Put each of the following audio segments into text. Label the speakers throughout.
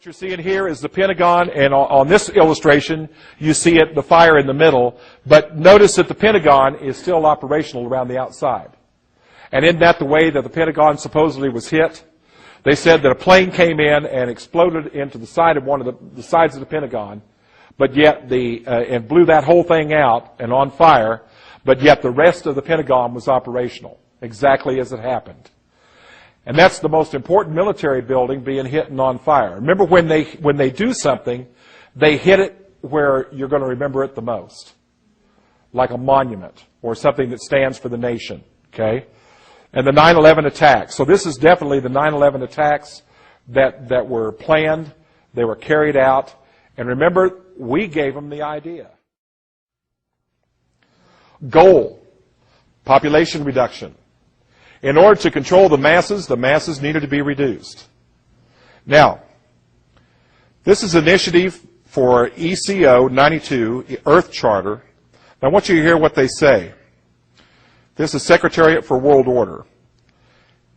Speaker 1: What you're seeing here is the Pentagon, and on this illustration, you see the fire in the middle, but notice that the Pentagon is still operational around the outside. And isn't that the way that the Pentagon supposedly was hit? They said that a plane came in and exploded into the side of one of the sides of the Pentagon, but yet and blew that whole thing out and on fire, but yet the rest of the Pentagon was operational, exactly as it happened. And that's the most important military building being hit and on fire. Remember, when they do something, they hit it where you're going to remember it the most, like a monument or something that stands for the nation. Okay, and the 9/11 attacks. So this is definitely the 9/11 attacks that were planned. They were carried out, and remember, we gave them the idea. Goal: population reduction. In order to control the masses needed to be reduced. Now, this is initiative for ECO 92, Earth Charter. Now, I want you to hear what they say. This is Secretariat for World Order.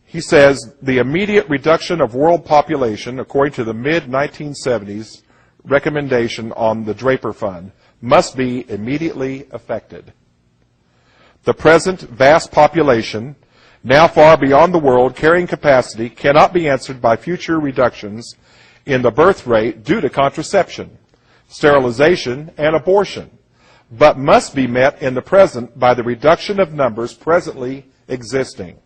Speaker 1: He says, the immediate reduction of world population, according to the mid-1970s recommendation on the Draper Fund, must be immediately effected. The present vast population, now far beyond the world carrying capacity, cannot be answered by future reductions in the birth rate due to contraception, sterilization, and abortion, but must be met in the present by the reduction of numbers presently existing.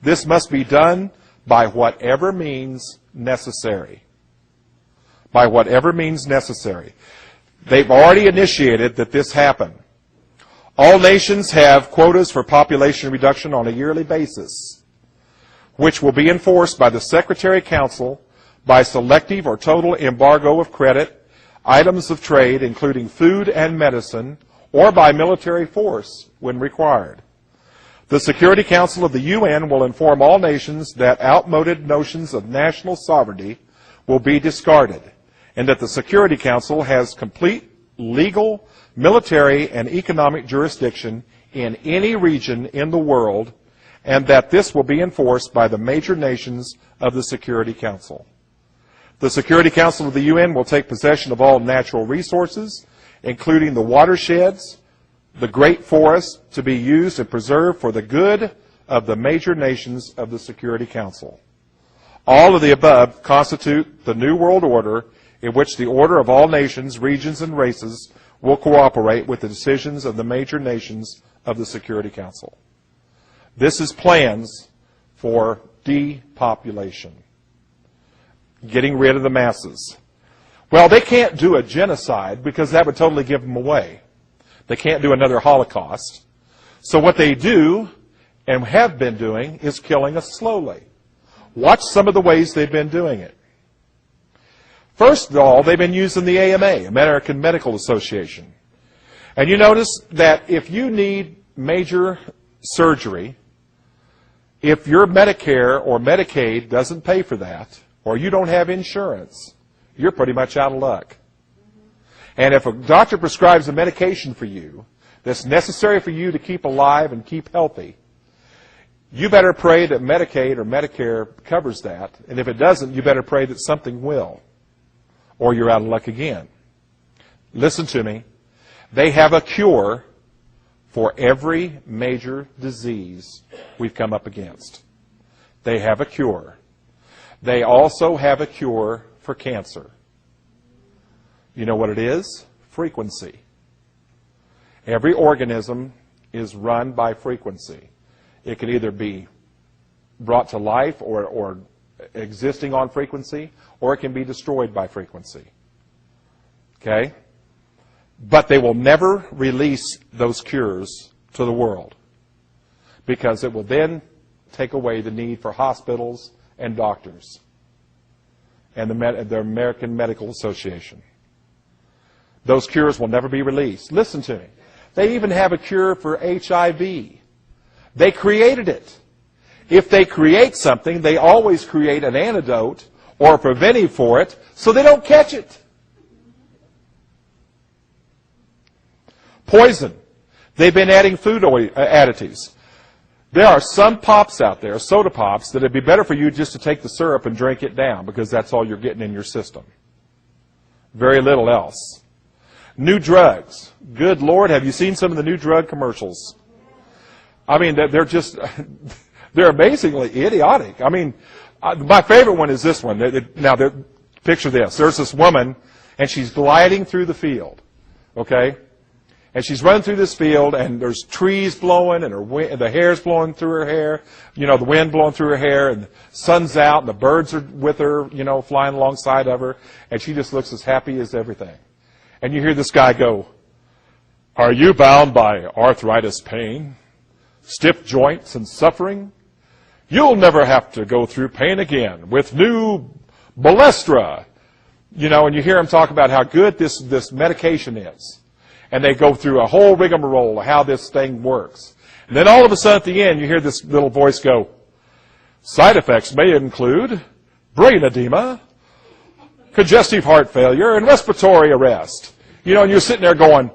Speaker 1: This must be done by whatever means necessary. By whatever means necessary. They've already initiated that this happen. All nations have quotas for population reduction on a yearly basis, which will be enforced by the Secretary Council by selective or total embargo of credit, items of trade, including food and medicine, or by military force when required. The Security Council of the UN will inform all nations that outmoded notions of national sovereignty will be discarded, and that the Security Council has complete legal, military, and economic jurisdiction in any region in the world, and that this will be enforced by the major nations of the Security Council. The Security Council of the UN will take possession of all natural resources, including the watersheds, the great forests, to be used and preserved for the good of the major nations of the Security Council. All of the above constitute the New World Order, in which the order of all nations, regions, and races will cooperate with the decisions of the major nations of the Security Council. This is plans for depopulation, getting rid of the masses. Well, they can't do a genocide because that would totally give them away. They can't do another Holocaust. So what they do, and have been doing, is killing us slowly. Watch some of the ways they've been doing it. First of all, they've been using the AMA, American Medical Association. And you notice that if you need major surgery, if your Medicare or Medicaid doesn't pay for that, or you don't have insurance, you're pretty much out of luck. And if a doctor prescribes a medication for you that's necessary for you to keep alive and keep healthy, you better pray that Medicaid or Medicare covers that. And if it doesn't, you better pray that something will, or you're out of luck again. Listen to me. They have a cure for every major disease we've come up against. They have a cure. They also have a cure for cancer. You know what it is? Frequency. Every organism is run by frequency. It can either be brought to life or existing on frequency, or it can be destroyed by frequency. Okay? But they will never release those cures to the world, because it will then take away the need for hospitals and doctors and the American Medical Association. Those cures will never be released. Listen to me. They even have a cure for HIV. They created it. If they create something, they always create an antidote or a preventive for it so they don't catch it. Poison. They've been adding food additives. There are some pops out there, soda pops, that it'd be better for you just to take the syrup and drink it down, because that's all you're getting in your system. Very little else. New drugs. Good Lord, have you seen some of the new drug commercials? I mean, they're just, they're amazingly idiotic. I mean, my favorite one is this one. Now, picture this. There's this woman, and she's gliding through the field, okay? And she's running through this field, and there's trees blowing, and the hair's blowing through her hair, the wind blowing through her hair, and the sun's out, and the birds are with her, flying alongside of her, and she just looks as happy as everything. And you hear this guy go, "Are you bound by arthritis pain, stiff joints, and suffering? You'll never have to go through pain again with new Balestra." And you hear him talk about how good this medication is. And they go through a whole rigmarole of how this thing works. And then all of a sudden at the end, you hear this little voice go, "Side effects may include brain edema, congestive heart failure, and respiratory arrest." And you're sitting there going,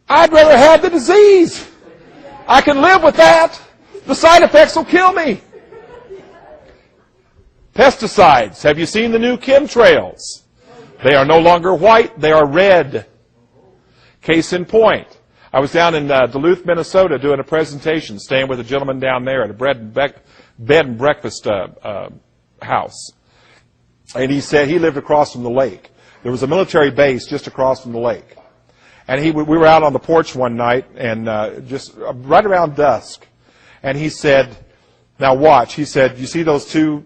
Speaker 1: "I'd rather have the disease. I can live with that. The side effects will kill me." Pesticides. Have you seen the new chemtrails? They are no longer white, they are red. Case in point, I was down in Duluth, Minnesota doing a presentation, staying with a gentleman down there at a bed and breakfast house. And he said he lived across from the lake. There was a military base just across from the lake. And we were out on the porch one night, and just right around dusk. And he said, "Now watch." He said, "You see those two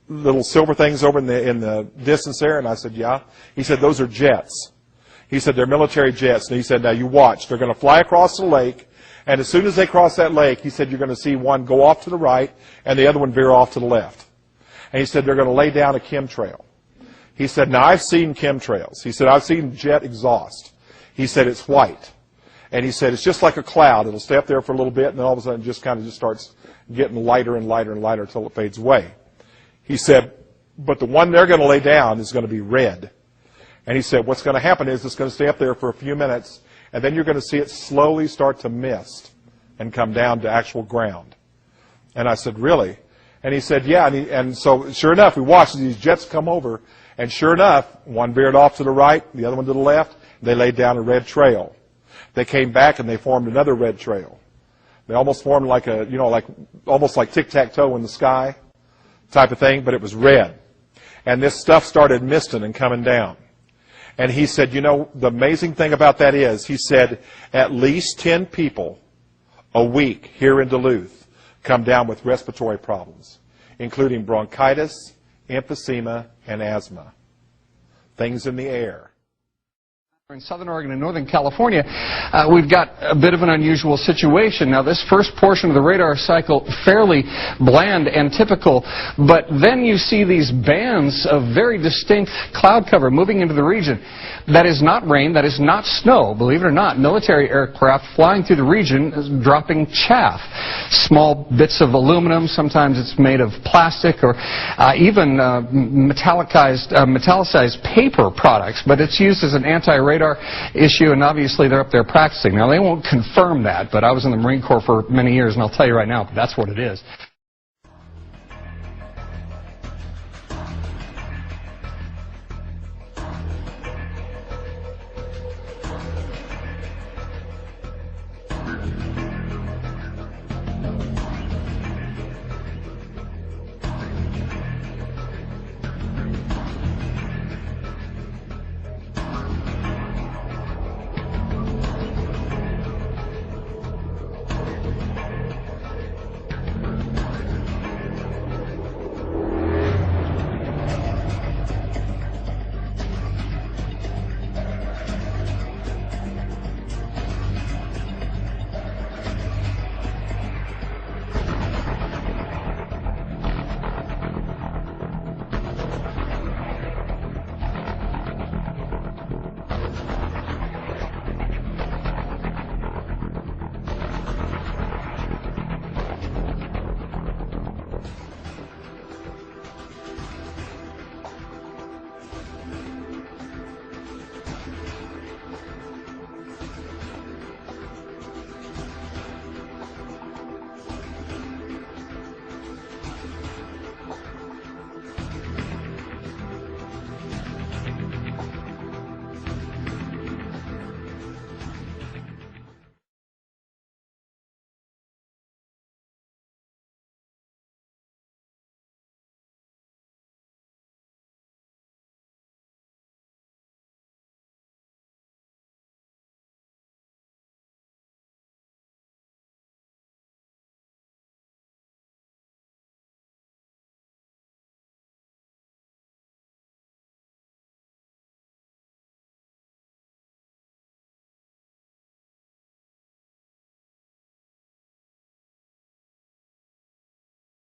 Speaker 1: little silver things over in the distance there?" And I said, "Yeah." He said, "Those are jets." He said, "They're military jets." And he said, "Now you watch. They're going to fly across the lake. And as soon as they cross that lake," he said, "you're going to see one go off to the right and the other one veer off to the left." And he said, "They're going to lay down a chemtrail." He said, "Now I've seen chemtrails." He said, "I've seen jet exhaust." He said, "It's white." And he said, "It's just like a cloud. It'll stay up there for a little bit, and then all of a sudden it just kind of starts getting lighter and lighter and lighter until it fades away." He said, "But the one they're going to lay down is going to be red." And he said, "What's going to happen is it's going to stay up there for a few minutes, and then you're going to see it slowly start to mist and come down to actual ground." And I said, "Really?" And he said, "Yeah." And so sure enough, we watched these jets come over, and sure enough, one veered off to the right, the other one to the left. They laid down a red trail. They came back and they formed another red trail. They almost formed like almost like tic-tac-toe in the sky type of thing, but it was red. And this stuff started misting and coming down. And he said, the amazing thing about that is, he said, at least 10 people a week here in Duluth come down with respiratory problems, including bronchitis, emphysema, and asthma. Things in the air.
Speaker 2: In Southern Oregon and Northern California, we've got a bit of an unusual situation. Now, this first portion of the radar cycle, fairly bland and typical, but then you see these bands of very distinct cloud cover moving into the region. That is not rain, that is not snow, believe it or not. Military aircraft flying through the region dropping chaff. Small bits of aluminum, sometimes it's made of plastic, or even metallicized paper products, but it's used as an anti-radar issue, and obviously they're up there practicing. Now, they won't confirm that, but I was in the Marine Corps for many years, and I'll tell you right now, that's what it is.